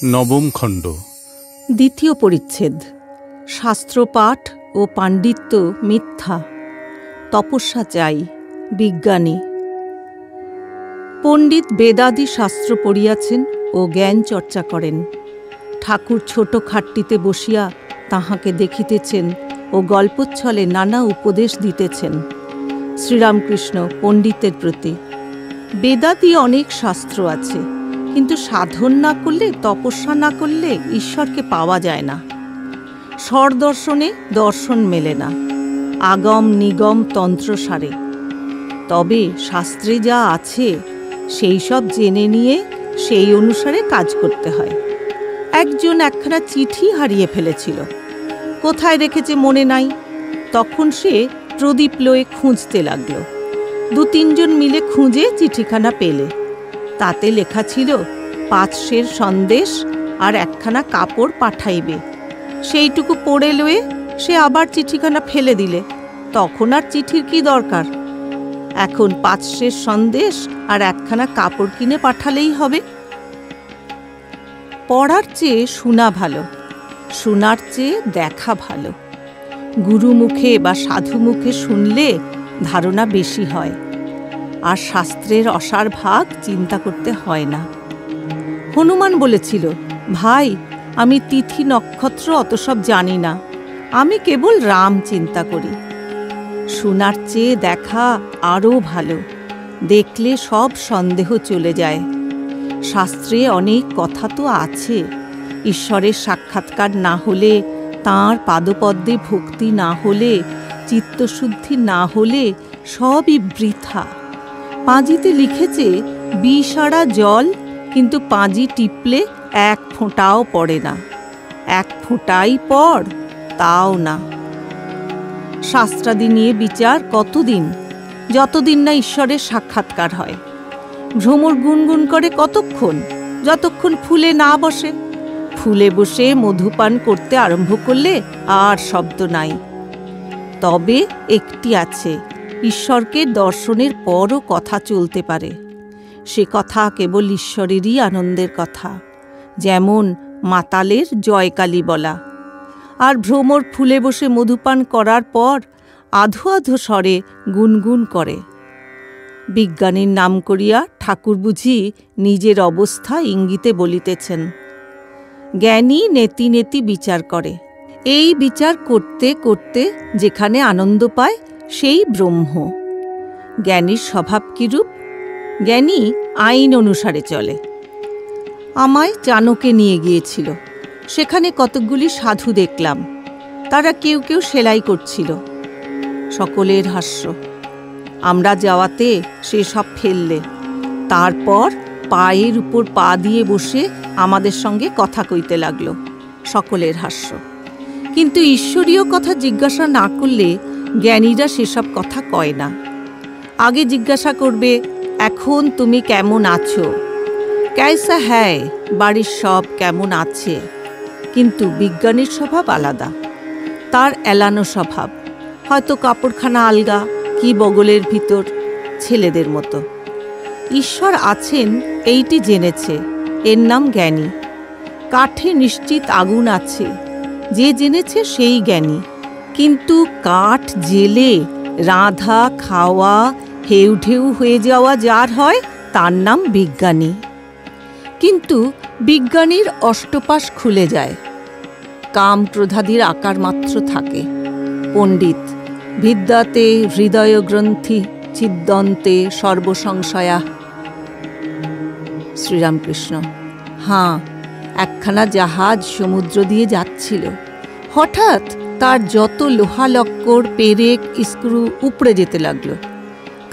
নবম খণ্ড, দ্বিতীয় পরিচ্ছেদ। শাস্ত্রপাঠ ও পাণ্ডিত্য মিথ্যা, তপস্যা চাই, বিজ্ঞানী। পণ্ডিত বেদাদি শাস্ত্র পড়িয়াছেন ও জ্ঞান চর্চা করেন। ঠাকুর ছোট খাটটিতে বসিয়া তাহাকে দেখিতেছেন ও গল্পচ্ছলে নানা উপদেশ দিতেছেন। শ্রীরামকৃষ্ণ পণ্ডিতের প্রতি: বেদাদি অনেক শাস্ত্র আছে, কিন্তু সাধন না করলে, তপস্যা না করলে ঈশ্বরকে পাওয়া যায় না। স্বরদর্শনে দর্শন মেলে না, আগম নিগম তন্ত্রসারে। তবে শাস্ত্রে যা আছে সেই সব জেনে নিয়ে সেই অনুসারে কাজ করতে হয়। একজন একখানা চিঠি হারিয়ে ফেলেছিল, কোথায় রেখেছে মনে নাই। তখন সে প্রদীপ লয়ে খুঁজতে লাগলো। 2-3 জন মিলে খুঁজে চিঠিখানা পেলে। তাতে লেখা ছিল 5 সের সন্দেশ আর একখানা কাপড় পাঠাইবে। সেইটুকু পড়ে লয়ে সে আবার চিঠিখানা ফেলে দিলে। তখন আর চিঠির কি দরকার? এখন 5 সের সন্দেশ আর একখানা কাপড় কিনে পাঠালেই হবে। পড়ার চেয়ে শোনা ভালো, শোনার চেয়ে দেখা ভালো। গুরু মুখে বা সাধু মুখে শুনলে ধারণা বেশি হয়, আর শাস্ত্রের অসার ভাগ চিন্তা করতে হয় না। হনুমান বলেছিল, ভাই, আমি তিথি নক্ষত্র অত সব জানি না, আমি কেবল রাম চিন্তা করি। শোনার চেয়ে দেখা আরও ভালো, দেখলে সব সন্দেহ চলে যায়। শাস্ত্রে অনেক কথা তো আছে, ঈশ্বরের সাক্ষাৎকার না হলে, তাঁর পাদপদ্মে ভক্তি না হলে, চিত্তশুদ্ধি না হলে সবই বৃথা। পাঁজিতে লিখেছে বিষাড়া জল, কিন্তু পাঁজি টিপলে 1 ফোঁটাও পড়ে না। 1 ফোঁটাই পড়, তাও না। শাস্ত্রাদি নিয়ে বিচার কতদিন? যতদিন না ঈশ্বরের সাক্ষাৎকার হয়। ভ্রমর গুনগুন করে কতক্ষণ? যতক্ষণ ফুলে না বসে। ফুলে বসে মধুপান করতে আরম্ভ করলে আর শব্দ নাই। তবে একটি আছে, ঈশ্বরকে দর্শনের পরও কথা চলতে পারে। সে কথা কেবল ঈশ্বরেরই আনন্দের কথা, যেমন মাতালের জয়কালী বলা। আর ভ্রমর ফুলে বসে মধুপান করার পর আধো আধো স্বরে গুনগুন করে। বিজ্ঞানীর নাম করিয়া ঠাকুর বুঝি নিজের অবস্থা ইঙ্গিতে বলিতেছেন। জ্ঞানী নেতি নেতি বিচার করে। এই বিচার করতে করতে যেখানে আনন্দ পায় সেই ব্রহ্ম। জ্ঞানীর স্বভাব কিরূপ? জ্ঞানী আইন অনুসারে চলে। আমায় চাণকে নিয়ে গিয়েছিল। সেখানে কতকগুলি সাধু দেখলাম, তারা কেউ কেউ সেলাই করছিল। সকলের হাস্য। আমরা যাওয়াতে সে সব ফেললে। তারপর পায়ের উপর পা দিয়ে বসে আমাদের সঙ্গে কথা কইতে লাগলো। সকলের হাস্য। কিন্তু ঈশ্বরীয় কথা জিজ্ঞাসা না করলে জ্ঞানীরা সেসব কথা কয় না। আগে জিজ্ঞাসা করবে, এখন তুমি কেমন আছো? ক্যায়সা হ্যায়, বাড়ির সব কেমন আছে? কিন্তু বিজ্ঞানীর স্বভাব আলাদা। তার এলানো স্বভাব, হয়তো কাপড়খানা আলগা, কি বগলের ভিতর, ছেলেদের মতো। ঈশ্বর আছেন এইটি জেনেছে, এর নাম জ্ঞানী। কাঠে নিশ্চিত আগুন আছে, যে জেনেছে সেই জ্ঞানী। কিন্তু কাঠ জেলে রাঁধা খাওয়া হেউ ঢেউ হয়ে যাওয়া যার হয়, তার নাম বিজ্ঞানী। কিন্তু বিজ্ঞানীর অষ্টপাশ খুলে যায়, কাম ক্রোধাদির আকার মাত্র থাকে। পণ্ডিত: বিদ্যাতে হৃদয় গ্রন্থি ছিদ্যন্তে সর্বসংশয়া। শ্রীরামকৃষ্ণ: হাঁ, একখানা জাহাজ সমুদ্র দিয়ে যাচ্ছিল। হঠাৎ তার যত লোহা লক্কর, পেরেক, স্ক্রু উপড়ে যেতে লাগলো।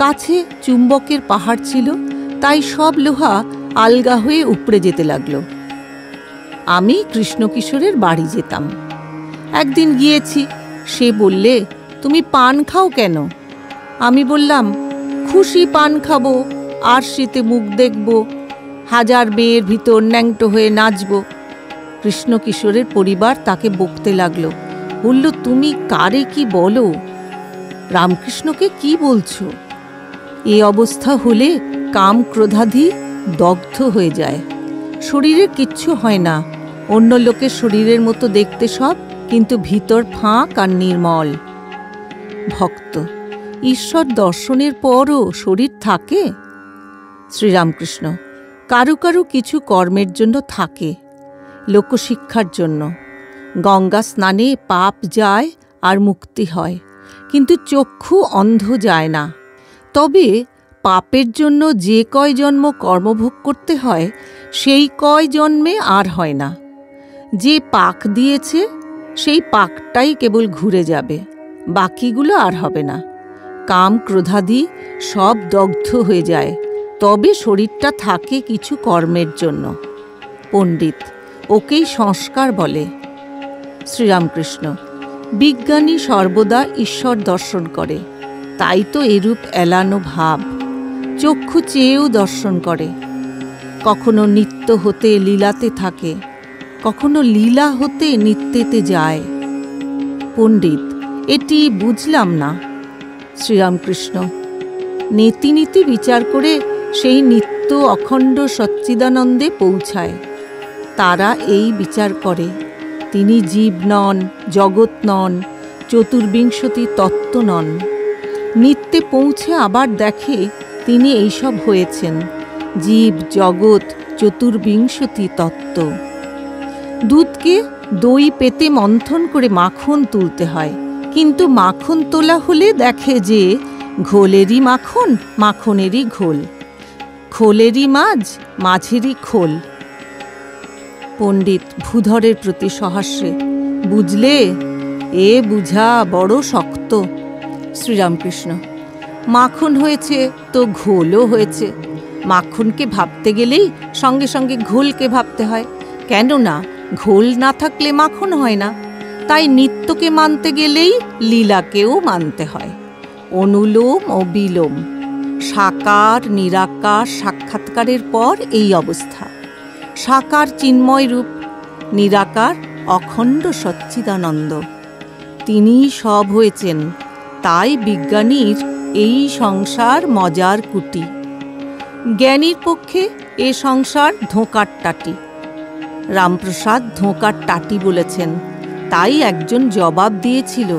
কাছে চুম্বকের পাহাড় ছিল, তাই সব লোহা আলগা হয়ে উপড়ে যেতে লাগলো। আমি কৃষ্ণকিশোরের বাড়ি যেতাম। একদিন গিয়েছি, সে বললে, তুমি পান খাও কেন? আমি বললাম, খুশি পান খাবো, আর শীতে মুখ দেখব, 1000 মেয়ের ভিতর ন্যাংটো হয়ে নাচব। কৃষ্ণকিশোরের পরিবার তাকে বকতে লাগলো, বলল, তুমি কারে কি বলো? রামকৃষ্ণকে কি বলছো? এ অবস্থা হলে কাম ক্রোধাধি দগ্ধ হয়ে যায়। শরীরে কিচ্ছু হয় না, অন্য লোকের শরীরের মতো দেখতে সব, কিন্তু ভিতর ফাঁক আর নির্মল। ভক্ত: ঈশ্বর দর্শনের পরও শরীর থাকে? শ্রীরামকৃষ্ণ: কারু কারু কিছু কর্মের জন্য থাকে, লোকশিক্ষার জন্য। গঙ্গা স্নানে পাপ যায় আর মুক্তি হয়, কিন্তু চক্ষু অন্ধ যায় না। তবে পাপের জন্য যে কয় জন্ম কর্মভোগ করতে হয়, সেই কয় জন্মে আর হয় না। যে পাক দিয়েছে সেই পাকটাই কেবল ঘুরে যাবে, বাকিগুলো আর হবে না। কাম ক্রোধাদি সব দগ্ধ হয়ে যায়, তবে শরীরটা থাকে কিছু কর্মের জন্য। পণ্ডিত: ওকেই সংস্কার বলে। শ্রীরামকৃষ্ণ: বিজ্ঞানী সর্বদা ঈশ্বর দর্শন করে, তাই তো এরূপ এলানো ভাব। চক্ষু চেয়েও দর্শন করে। কখনো নিত্য হতে লীলাতে থাকে, কখনো লীলা হতে নিত্যেতে যায়। পণ্ডিত: এটি বুঝলাম না। শ্রীরামকৃষ্ণ: নীতি নীতি বিচার করে সেই নিত্য অখণ্ড সচ্চিদানন্দে পৌঁছায়। তারা এই বিচার করে, তিনি জীব নন, জগৎ নন, চতুর্বিংশতি তত্ত্ব নন। নিত্যে পৌঁছে আবার দেখে তিনি এইসব হয়েছেন, জীব, জগৎ, চতুর্বিংশতি তত্ত্ব। দুধকে দই পেতে মন্থন করে মাখন তুলতে হয়, কিন্তু মাখন তোলা হলে দেখে যে ঘোলেরই মাখন, মাখনেরই ঘোল, খোলেরই মাঝ, মাঝেরই খোল। পণ্ডিত ভূধরের প্রতি সহাস্যে: বুঝলে, এ বুঝা বড় শক্ত। শ্রীরামকৃষ্ণ: মাখন হয়েছে তো ঘোলও হয়েছে। মাখনকে ভাবতে গেলেই সঙ্গে সঙ্গে ঘোলকে ভাবতে হয়, কেননা ঘোল না থাকলে মাখন হয় না। তাই নিত্যকে মানতে গেলেই লীলাকেও মানতে হয়। অনুলোম ও বিলোম, সাকার নিরাকার সাক্ষাৎকারের পর এই অবস্থা। সাকার চিন্ময় রূপ, নিরাকার অখণ্ড সচ্চিদানন্দ। তিনিই সব হয়েছেন, তাই বিজ্ঞানীর এই সংসার মজার কুটি। জ্ঞানীর পক্ষে এ সংসার ধোঁকার টাটি। রামপ্রসাদ ধোঁকার টাটি বলেছেন, তাই একজন জবাব দিয়েছিল,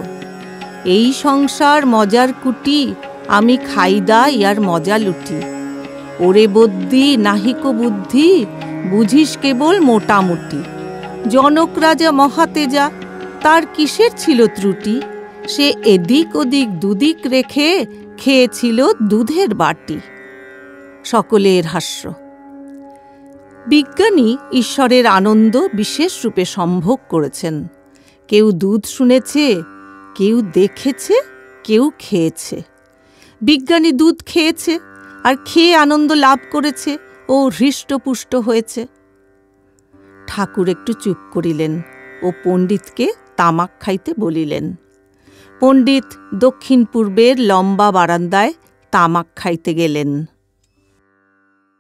এই সংসার মজার কুটি, আমি খাইদা ইয়ার মজা লুটি। ওরে বদ্যি নাহিকো বুদ্ধি, বুঝিস কেবল মোটামুটি। জনক রাজা মহাতেজা, তার কিসের ছিল ত্রুটি? সে এদিক ওদিক দুদিক রেখে খেয়েছিল দুধের বাটি। সকলের হাস্য। বিজ্ঞানী ঈশ্বরের আনন্দ বিশেষ রূপে সম্ভোগ করেছেন। কেউ দুধ শুনেছে, কেউ দেখেছে, কেউ খেয়েছে। বিজ্ঞানী দুধ খেয়েছে আর খেয়ে আনন্দ লাভ করেছে ও হৃষ্টপুষ্ট হয়েছে। ঠাকুর একটু চুপ করিলেন ও পণ্ডিতকে তামাক খাইতে বলিলেন। পণ্ডিত দক্ষিণ পূর্বের লম্বা বারান্দায় তামাক খাইতে গেলেন।